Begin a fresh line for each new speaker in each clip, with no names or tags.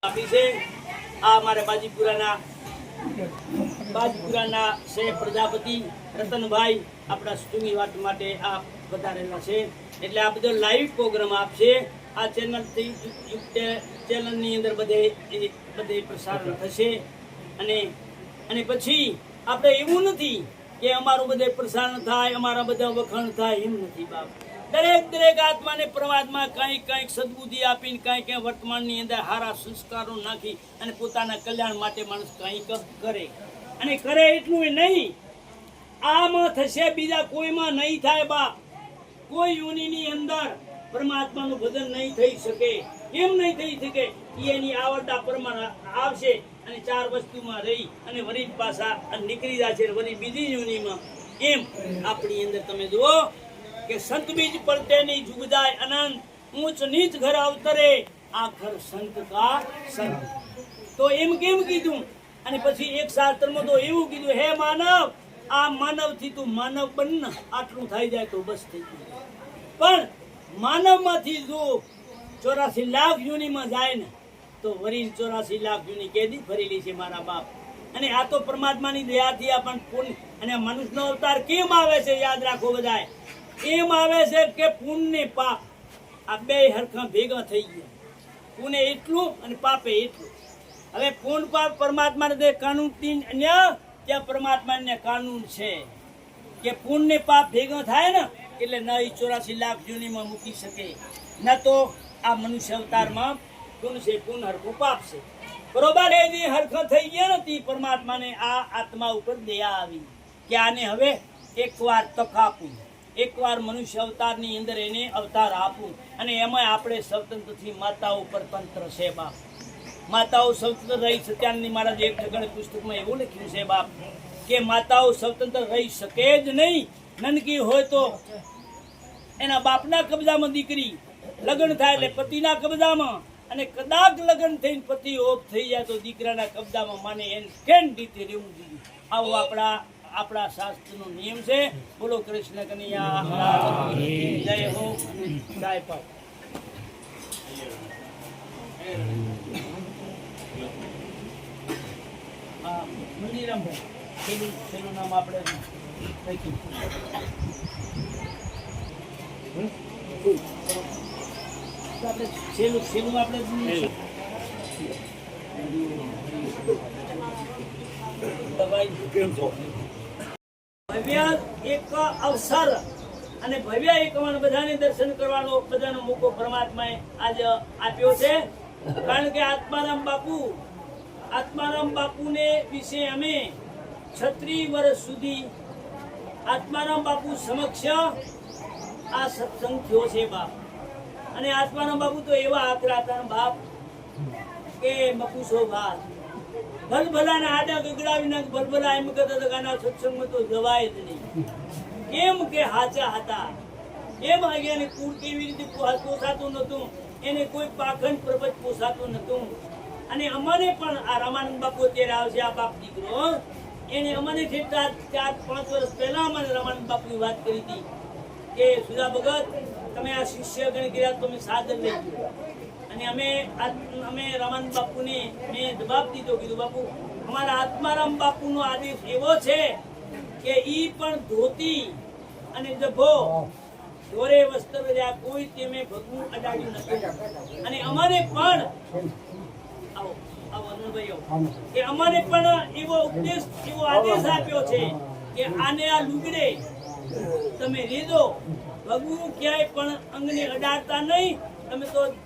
આપી છે આ અમારે બાજીપુરાના સે પ્રજાપતિ રતનભાઈ આપણા સ્ટુની વાત માટે આ વધારેલા છે એટલે આ બધો લાઈવ પ્રોગ્રામ આપશે આ ચેનલથી ચેનલની અંદર બધે પ્રસારણ થશે અને પછી આપણે એવું નથી કે અમારું બધે પ્રસારણ થાય અમારા બધા વખાણ થાય એમ નથી બાપ દરેક આત્માને પરમાત્મા કંઈક સદબુદ્ધિ આપીને કંઈક વર્તમાનની અંદર સારા સંસ્કારો નાખી અને પોતાના કલ્યાણ માટે માણસ કંઈક કરે અને કરે એટલું નહીં આમાં થશે બીજા કોઈમાં નહીં થાય બા કોઈ યોનિની અંદર પરમાત્માનું ભજન નહીં થઈ શકે કેમ નહીં થઈ શકે એની આવડતા પ્રમાણે આવશે અને 4 વસ્તુમાં રહી અને વરી પાછા નીકળી જશે વરી બીજી યોનિમાં એમ આપણી અંદર તમે જુઓ કે સંત બીજ પલટે ની જુગ જાય અનંત ઊંચ નીચ ઘર અવતરે આ ઘર સંત કા સંત તો એમ કેમ કીધું અને પછી એક શાસ્ત્રમાં તો એવું કીધું હે માનવ આ માનવ થી તું માનવ બન આટલું થઈ જાય તો બસ થઈ ગયું પણ માનવ માંથી જો 84 લાખ યોનીમાં જાય ને તો વરી 84 લાખ યોની કેદી ફરેલી છે મારા બાપ અને આ તો પરમાત્માની દયાથી આપણ પુણ્ય અને મનુષ્યનો અવતાર કેમ આવે છે યાદ રાખો બધાય એમ આવે છે કે પુણ્ય ને પાપ આ બે હરખા ભેગા થઈ ગયા પુણ્ય એટલું અને પાપે એટલું હવે પુણ્ય પાપ પરમાત્માને દે કાનૂન અન્ય ત્યાં પરમાત્માને કાનૂન છે કે પુણ્ય ને પાપ ભેગા થાય ને એટલે ન 84 લાખ જૂનીમાં મૂકી શકે ન તો આ મનુષ્ય અવતારમાં પુણ્ય છે પુણ્ય હરખું પાપ છે બરોબર એ જે હરખા થઈ ગયા નથી પરમાત્માને આ આત્મા ઉપર દયા આવી કે આને હવે એકવાર તક આપું એકવાર મનુષ્ય અવતારની અંદર એને અવતાર આપું અને એમાં આપણે સ્વતંત્રથી માતાઓ પર તંત્ર છે બાપ માતાઓ સ્વતંત્ર રહી સત્યાનંદ મહારાજ એક ઠગણ પુસ્તકમાં એવું લખ્યું છે બાપ કે માતાઓ સ્વતંત્ર રહી શકે જ નહીં નનકી હોય તો એના બાપના કબજામાં દીકરી લગ્ન થાય એટલે પતિના કબજામાં અને કદાચ લગ્ન થઈને પતિ ઓફ થઈ જાય તો દીકરાના કબજામાં માને એને કેમ રીતે રહેવું જોઈએ આવું આપણા શાસ્ત્રનો નિયમ છે બોલો કૃષ્ણ કનૈયા જય હો જય પાપ મંદિરમ છેલ્લું નામ આપણે છેલ્લું આપણે ભવ્ય એક અવસર અને ભવ્ય એક બધાને દર્શન કરવાનો બધાનો મોકો પરમાત્માએ આજે આપ્યો છે કારણ કે આત્મારામ બાપુને વિશે અમે 36 વર્ષ સુધી આત્મારામ બાપુ સમક્ષ આ સત્સંગ થયો છે બાપ અને આત્મારામ બાપુ તો એવા આકરા હતા બાપ કે મકુસો વાત ભલભલાના આડા ગગડાવીને ભલભલા એમ કહેતા હતા કે આના સત્સંગમાં તો જવાય જ નહીં એમ કે હાચા હતા એમ એને કુળ કેવી રીતે પોસાતું નહોતું એને કોઈ પાખંડ પ્રપંચ પોસાતું નહોતું અને અમને પણ આ રામાનંદ બાપુ અત્યારે આવશે આ બાપ દીકરો એને અમને 4-5 વર્ષ પહેલા અમને રામાનંદ બાપુની વાત કરી હતી કે સુધા ભગત તમે આ શિષ્ય ગણ ગયા તમે સાધન લઈ ગયો અને અમે રામાનંદ બાપુને મેં જવાબ દીધો કીધું બાપુ અમારા આત્મારામ બાપુનો આદેશ એવો છે કે ઈ પણ ધોતી અને જભો દોરે વસ્ત્ર રહ્યા કોઈ તેમે ભગવું અડાડ્યું નથી અને અમારે પણ કે અમારે પણ એવો આદેશ આપ્યો છે કે આને આ લુગડે તમે રેજો ભગવું ક્યાંય પણ અંગને અડાડતા નહીં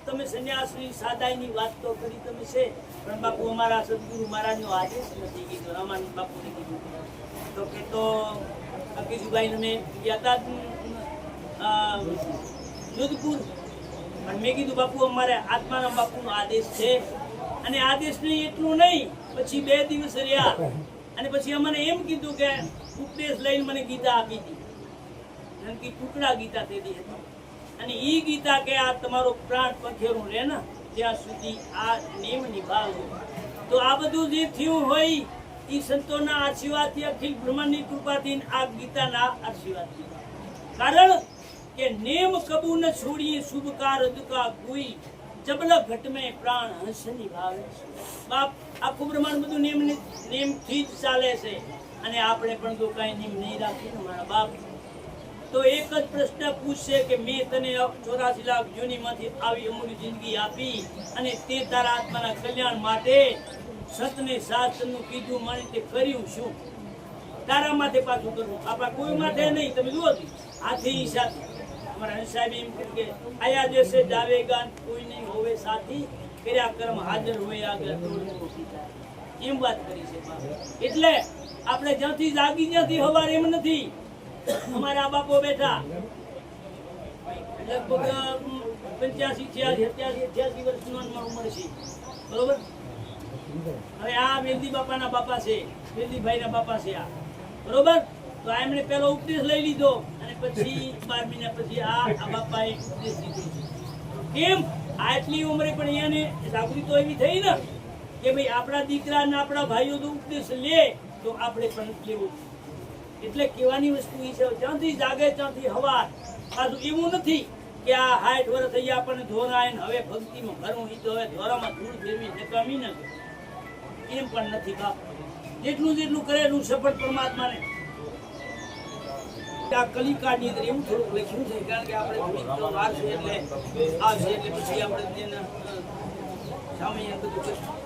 તમે સંન્યાસની સાદાઈની વાત તો કરી તમે છે પણ બાપુ અમારા સદગુરુ મહારાજનો આદેશ નથી કીધો રામાનંદ બાપુને કીધું તો કે તો કેશુભાઈ અમે ગયા હતા જોધપુર પણ મેં કીધું બાપુ અમારે આત્મારામ બાપુનો આદેશ છે અને આદેશ નહીં એટલું નહીં પછી 2 દિવસ રહ્યા અને પછી અમને એમ કીધું કે ઉપદેશ લઈને મને ગીતા આપી હતી ટુકડા ગીતા થયેલી હતી અને ઈ ગીતા કે આ તમારો પ્રાણ પંખેરું રહે ને ત્યાં સુધી આ નિયમ નિભાવજો તો આ બધું જે થયું હોય એ સંતોના આશીર્વાદથી અખિલ બ્રહ્માંડની કૃપાથી આ ગીતાના આશીર્વાદથી કારણ કે નેમ કબૂ ન છોડીએ શુભ કાર દુકા કોઈ જબલ ઘટ में પ્રાણ હંસની ભાવે બાપ આખું બ્રહ્માંડ બધું નિયમથી જ ચાલે છે અને આપણે પણ તો કાંઈ નિયમ નહીં રાખીએ ને મારા બાપ તો એક જ પ્રશ્ન પૂછશે કે મેં તને 84 લાખ જૂનીમાંથી આવી અમૂલ્ય જિંદગી આપી અને તે તારા આત્માના કલ્યાણ માટે સતને શાસ્ત્રનું કીધું મને તે કર્યું શું તારા માથે પાછું કરવું આપણા કોઈ માથે નહીં તમે જુઓ હાથી સાથે અમારા હંસાબી એમ કે આયા દેશે જાવેગા કોઈ નહીં હોવે સાથી કર્યા કર્મ હાજર હોય આગળ એમ વાત કરી છે એટલે આપણે જ્યાંથી જાગી જ્યાંથી હવાર એમ નથી અમારા બાપો બેઠા લગભગ 85 86 વર્ષની ઉંમર છે બરોબર હવે આ વેલદી બાપાના બાપા છે વેલદીભાઈના બાપા છે આ બરોબર તો આ એમણે પહેલો ઉપદેશ લઈ લીધો અને પછી 12 મહિના પછી આ બાપાએ ઉપદેશ લીધો કેમ આટલી ઉંમરે પણ એને જાગૃતિ તો એવી થઈ ને કે ભાઈ આપણા દીકરા અને આપણા ભાઈઓ તો ઉપદેશ લે તો આપણે પણ લેવું એટલે કહેવાની વસ્તુ એ છે જ્યાંથી જાગે ત્યાંથી હવાર પાછું એવું નથી કે આ 60 વર્ષ થઈ આપણને ધોરાય ને હવે ભક્તિમાં ભરવું એ તો હવે ધોરામાં ધૂળ ફેરવી નકામી ન એમ પણ નથી બાપ જેટલું કરેલું સફળ પરમાત્માને આ કલિકાળની અંદર એવું થોડુંક લખ્યું છે કારણ કે આપણે વાર છે એટલે આવશે એટલે પછી આપણે તેને સામે બધું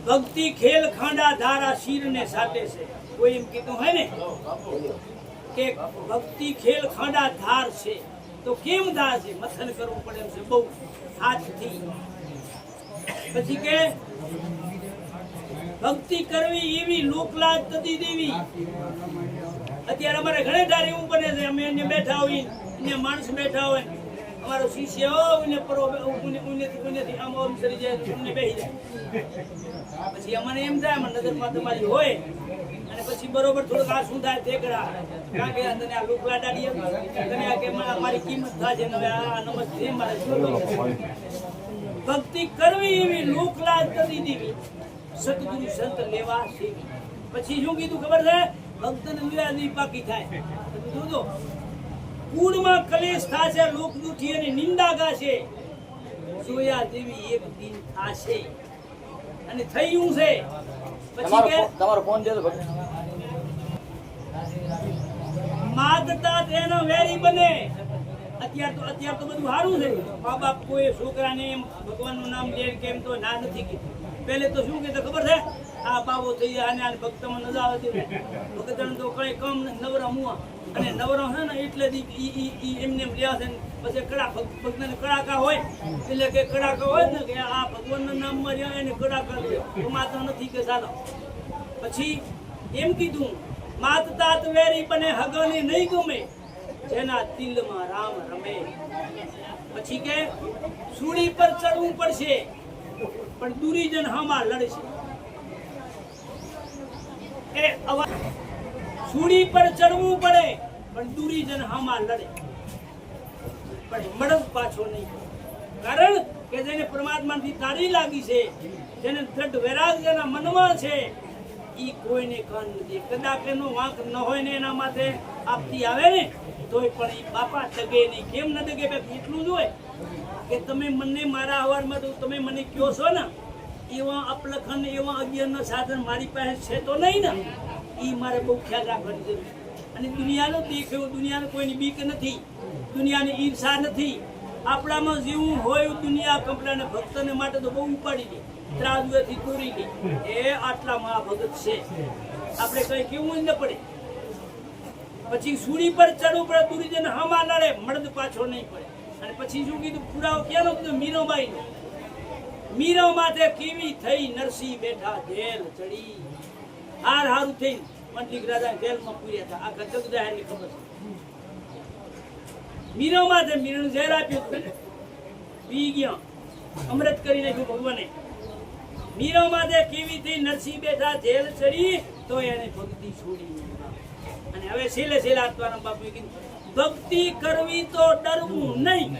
ભક્તિ ખેલ ખાંડા ધારા શીરને સાટે છે કોઈ એમ કીધું હોય ને કે ભક્તિ ખેલ ખાંડા ધાર છે તો કેમ ધાર છે મથન કરવું પડે એમ છે બહુ હાથથી પછી કે ભક્તિ કરવી એવી લોકલાજ તદી દેવી અત્યારે અમારે ઘણે ધાર એવું બને છે અમે એને બેઠા હોય એને માણસ બેઠા હોય અમારો શિષ્ય હોય પરો ઉનેથી આમ ઓમ સરી જાય ઉને બેહી જાય પછી અમને એમ થાય મને નજરમાં તમારી હોય અને પછી બરોબર થોડુંક આ શું થાય તે કરા કારણ કે તને આ લોકલા ડાડી તને આ કે મારી કિંમત થાય છે હવે આ નમસ્તે મારે ભક્તિ કરવી એવી લોકલાજ તદી દેવી સતગુરુ સંત લેવા સેવી પછી શું કીધું ખબર છે ભક્તને વિરાજી પાકી થાય જોજો કુળમાં કલેશ થાશે લોક દુખી અને નિંદા ગાશે સોયા દેવી એક દિન થાશે અને થયું છે પછી કે
તમારો ફોન જે
માગતા તેનો વેરી બને અત્યાર તો બધું સારું છે મા બાપ કોઈ છોકરાને એમ ભગવાનનું નામ લે કેમ તો ના નથી કીધું પહેલે તો શું કીધું ખબર છે આ બાબો થઈ જાય અને ભક્તમાં નજા આવે ભક્તન તો કઈ કમ નવરા મુઆ અને નવરો છે ને એટલે એમને રહ્યા છે પછી ભક્તને કડાકા હોય એટલે કે કડાકા હોય ને કે આ ભગવાનના નામમાં રહ્યા એને કડાકા તો માત્ર નથી કે ચાલો પછી એમ કીધું માત તાત વેરી બને હગને નહીં ગમે જેના દિલમાં રામ રમે પછી કે સૂડી પર ચડવું પડશે પણ દુરીજન હામાં લડશે એ સૂડી પર ચડવું પડે પણ દુરીજન હામાં લડે પણ મડક પાછો નહીં કારણ કે જેને પરમાત્માથી તારી લાગી છે જેને દ્રઢ વૈરાગ જેના મનમાં છે ઈ કોઈને કાન નથી કદાચ એનો વાંક ન હોય ને એના માથે આપતી આવે ને તોય પણ ઈ બાપા ડગે નહીં કેમ ન ડગે એટલું જ હોય કે તમે મને મારા અવારમાં તો તમે મને કહો છો ને એવા અપલખન એવા અજ્ઞાનના સાધન મારી પાસે છે તો નહીં ને એ મારે બહુ ખ્યાલ રાખવાની જરૂર અને દુનિયાનો દેખ્યો દુનિયાને કોઈની બીક નથી દુનિયાની ઈર્ષા નથી આપણામાં જેવું હોય દુનિયા કપડાને ભક્તને માટે તો બહુ ઉપાડી દે ત્રાજુએથી તોડી દે એ આટલા મહાભગત છે આપણે કઈ કેવું ન પડે પછી સૂડી પર ચડવું પડે દુરીજન હામાં લડે મળદ પાછો નહીં પડે અને પછી શું કીધું પુરાવો ક્યાંનો કીધું મીરાબાઈનો મીરા માથે કેવી થઈ નરસિંહ બેઠા જેલ ચડી હારું થઈ મંત્રી રાજા જેલમાં પૂર્યા હતા આખા જગદાહેરની ખબર છે મીરા માથે મીરાનું ઝેર આપ્યું પી ગયા અમૃત કરી નાખ્યું ભગવાને મીરા માથે કેવી થઈ નરસિંહ બેઠા જેલ ચડી તો એને ભક્તિ છોડી અને હવે છેલ્લે આત્મારામ બાપુએ કીધું ભક્તિ કરવી તો ડરવું નહીં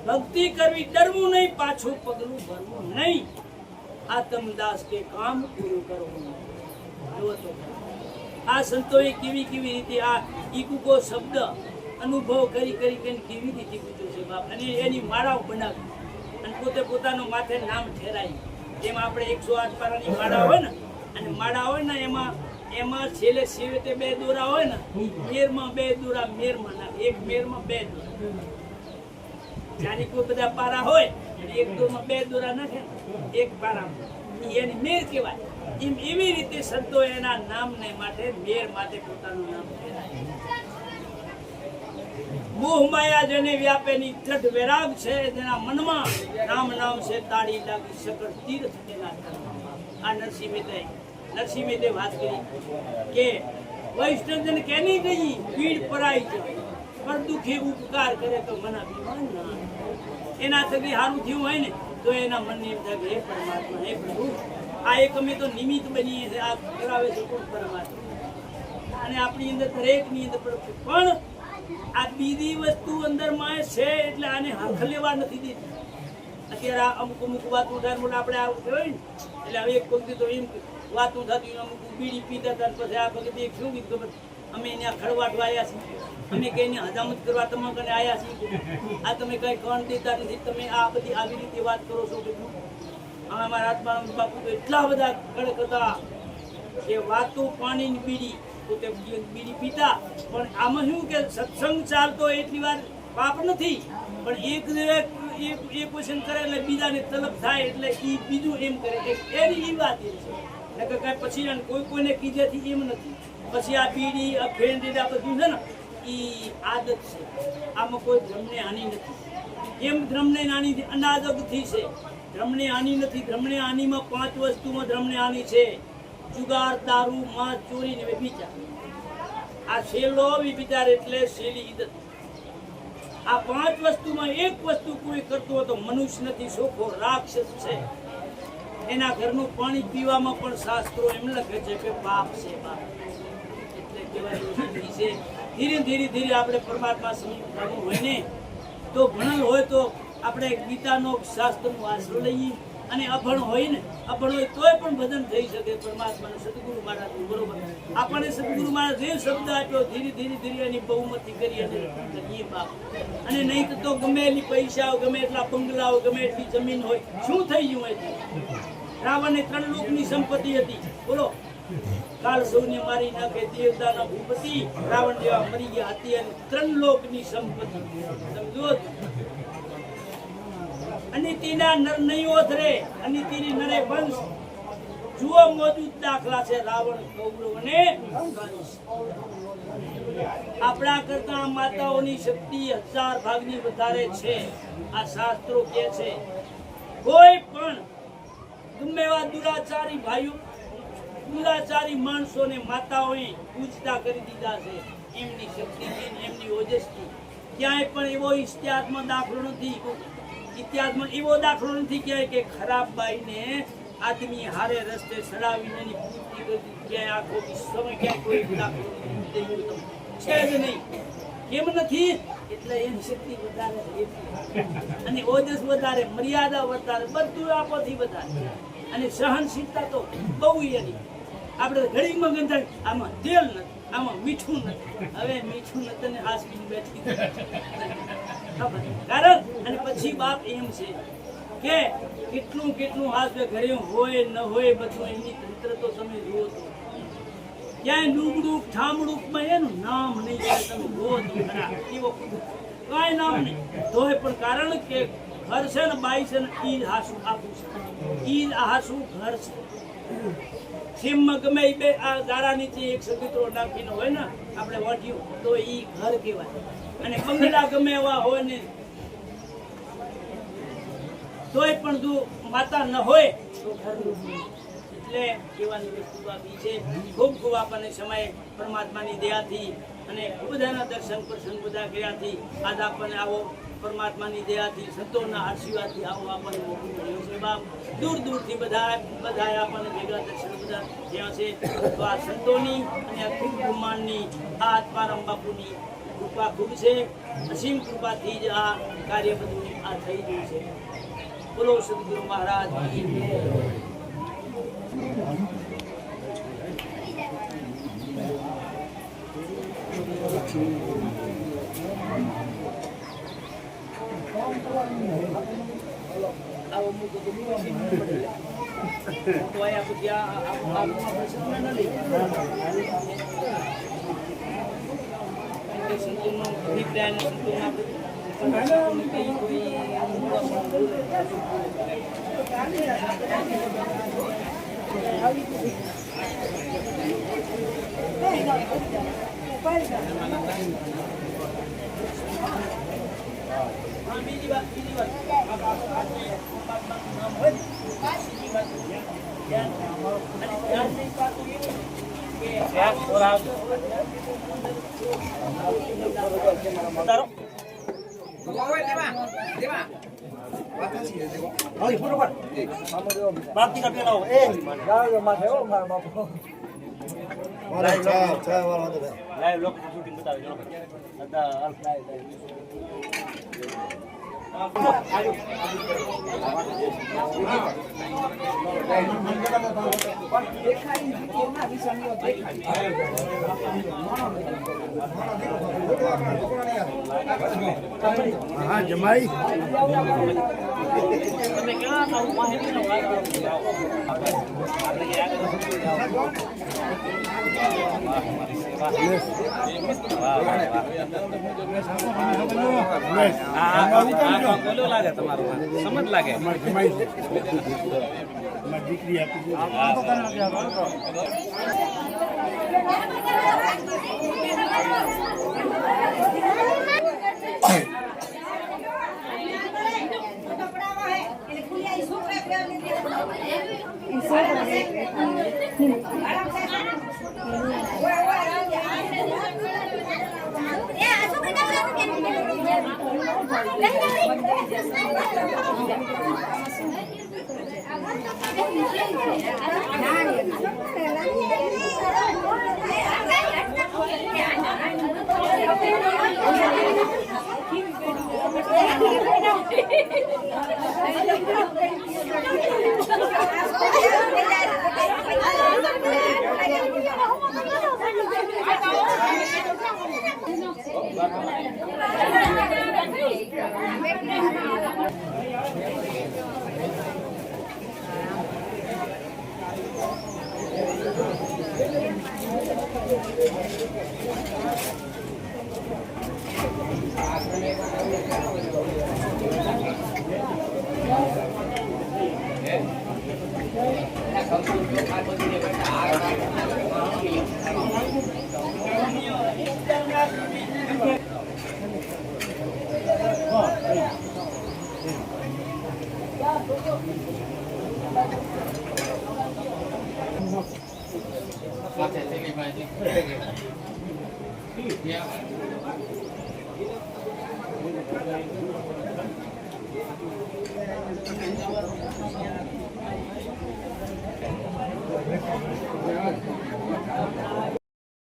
ભક્તિ કરવી ડરવું નહીં પાછું પગલું ભરવું નહીં આત્મદાસ કે કામ પૂરું કરવું આ સંતોએ કેવી રીતે આ ઈકુકો શબ્દ અનુભવ કરી કેવી રીતે પૂછ્યું છે બાપ. અને એની માળાઓ બનાવી અને પોતે પોતાનું માથે નામ ઠેરાય. જેમાં આપણે 108 પારાની માળા હોય ને, અને માળા હોય ને એમાં છેલ્લે છેવટે 2 દોરા હોય ને, મેરમાં 2 દોરા મેરમાં નાખે, એક મેરમાં 2 દોરા. જાની કોઈ બધા પારા હોય અને એક દોરમાં 2 દોરા નાખે ને, એક પારામાં એની મેર કહેવાય. એવી રીતે સંતો એના નામને માટે મેર માટે પોતાનું નામ ઠેરાય. મોહ માયા જેને વ્યાપેની દ્રઢ વૈરાગ છે, જેના મનમાં નામ છે તાળી લાગી સકળ તીર્થ તેના ધર્મમાં. આ નરસિંહ મહેતે વાત કરી કે વૈષ્ણવજન કેની ગઈ પીડ પરાઈ જાય, પર દુખી ઉપકાર કરે તો મના બીમાન ના. એના થકી સારું થયું હોય ને તો એના મનને એમ થાય કે હે પરમાત્મા, હે પ્રભુ, આ એક અમે તો નિમિત્ત બનીએ છીએ, આ કરાવે છે કોણ? પરમાત્મા. અને આપણી અંદર દરેકની અંદર પણ આ બીજી વસ્તુ અંદરમાં છે એટલે આને હરખ લેવા નથી દેતી. અત્યારે અમુક વાતો થાય બોલે આપણે આવું કહેવાય ને, એટલે હવે એક વખતે તો એમ વાતો થતી, અમુક બીડી પીતા હતા પછી આ વખતે એક શું કીધું ખબર, અમે એને ખડવાટવા આવ્યા છીએ, અમે કઈને હજામત કરવા તમારા કને આવ્યા છીએ, આ તમે કઈ કણ દેતા નથી, તમે આ બધી આવી રીતે વાત કરો છો. બધું અમારા હાથમાં બાપુ તો એટલા બધા કડક હતા કે વાતો પાણીની બીડી પોતે બીડી પીતા. પણ આમાં શું કે સત્સંગ ચાલતો એટલી વાર પાપ નથી, પણ એક ક્વેશ્ચન કરે એટલે બીજાને તલબ થાય એટલે એ બીજું એમ કરે, એની એ વાત એ છે કે કઈ પછી કોઈને કીધેથી એમ નથી. પછી આ બીડી આ ફેન્ડ આ બધું છે ને એ આદત છે, આમાં કોઈ ધર્મને હાનિ નથી. એમ ધર્મને હાનિ અનાદગથી છે, ધર્મને હાનિ નથી. ધર્મને હાનિમાં 5 વસ્તુમાં ધર્મને હાનિ છે: જુગાર, દારૂ, માંસ, ચોરી ને વ્યભિચાર. આ છેલ્લો વ્યભિચાર એટલે છેલ્લી ઈદત. આ 5 વસ્તુમાં એક વસ્તુ કોઈ કરતો હોય તો મનુષ્ય નથી, સોખો રાક્ષસ છે. એના ઘરનું પાણી પીવામાં પણ શાસ્ત્રો એમ લખે છે કે પાપ છે, પાપ. એટલે કહેવાય છે ધીરે આપણે પરમાત્મા સમજવાનું હોય ને તો ભણેલ હોય તો આપણે ગીતાનો શાસ્ત્રનો આશરો લઈએ, અને અભણ હોય ને તોય પણ ભજન થઈ શકે પરમાત્માનું. સદગુરુ મહારાજનું બરોબર આપણને સદગુરુ મહારાજ જે શબ્દ આપ્યો ધીરે એની બહુમતી કરી અને કરીએ બાપ. અને નહીં તો ગમે એટલી પૈસા, ગમે એટલા બંગલાઓ, ગમે એટલી જમીન હોય, શું થઈ ગયું એથી? રાવણને 3 લોકની સંપત્તિ હતી, બોલો. કાળ સૌને મારી નાખે દેવતાના ભૂપતિ, રાવણ જેવા મરી ગયા હતી, અને 3 લોકની સંપત્તિ. સમજો અનિતિના નર નહીં ઓથરે, અનિતિની નરે વંશ. જુઓ મોજૂદ દાખલા છે રાવણ, કૌરવ અને કંસ. આપણા કરતા માતાઓની શક્તિ 1000 ભાગની વધારે છે. આ શાસ્ત્રો કહે છે. કોઈ પણ ગમે એવા દુરાચારી ભાઈઓ, દુરાચારી માણસોને માતાઓએ પૂજતા કરી દીધા છે, એમની શક્તિથી, એમની ઓજસથી. ક્યાંય પણ એવો ઇતિહાસમાં દાખલો નથી, ઇતિહાસમાં એવો દાખલો નથી ક્યાંય કે ખરાબ બાઈને આદમી હારે રસ્તે સડાવીને એની પૂર્તિ કરી. ક્યાંય આખો વિશ્વમાં ક્યાંય કોઈ દાખલો છે જ નહીં. કેમ નથી? એટલે એની શક્તિ વધારે અને ઓજસ વધારે, મર્યાદા વધારે, બધું આપોથી વધારે. અને સહનશીલતા તો બહુ એની. આપણે ઘડીમાં ગંધાય, આમાં તેલ નથી, આમાં મીઠું નથી. હવે મીઠું નથી ને હાસવીને બેઠી કારણ. અને પછી બાપ એમ છે કે કેટલું હાસવે ઘરે હોય ન હોય બધું એની તંત્ર તો તમે જુઓ તો ક્યાંય ડૂબડું ઠામડું એનું નામ નહીં જાય. તમે જુઓ તો ખરા એવો કાંઈ નામ નહીં. તોય પણ કારણ કે ઘર છે ને બાઈ છે ને ઈ હાસું આપું છે, ઈ હાસું ઘર છે. સીમમાં ગમે બે આ ગાળા નીચે એક સગીત્રો નાખીને હોય ને આપણે વાટ્યું તો ઈ ઘર કહેવાય. અને બંગલા ગમે એવા હોય ને તોય પણ જો માતા ન હોય તો ઘરનું. એટલે કહેવાની વસ્તુ આપી છે. ખૂબ આપણને સમય પરમાત્માની દયાથી અને બધાના દર્શન પ્રસંગ બધા કર્યાથી આજ આપણને આવો પરમાત્માની દયાથી, સંતોના આશીર્વાદથી આવો આપણને મોકલો મળ્યો છે બાપ. દૂરથી બધા આપણને ભેગા દર્શન બધા થયા છે. તો આ સંતોની અને અખિલ બ્રહ્માંડની આ આત્મારામ બાપુની કૃપા ખૂબ છે. અસીમ કૃપાથી જ આ કાર્ય બધું આ થઈ ગયું છે. બોલો સદગુરુ મહારાજ. આવો મૂકો તો તો આયા પછી આ પ્રશ્ન ન લઈ સંતુલનો અભિપ્રાય સંતુલન કોઈ બીજી વાત
હા જમાઈ
તમે ક્યાં આવો માહિતીનો
બોલો લાગે તમારું સમજ લાગે
દીકરી આપી Thank you.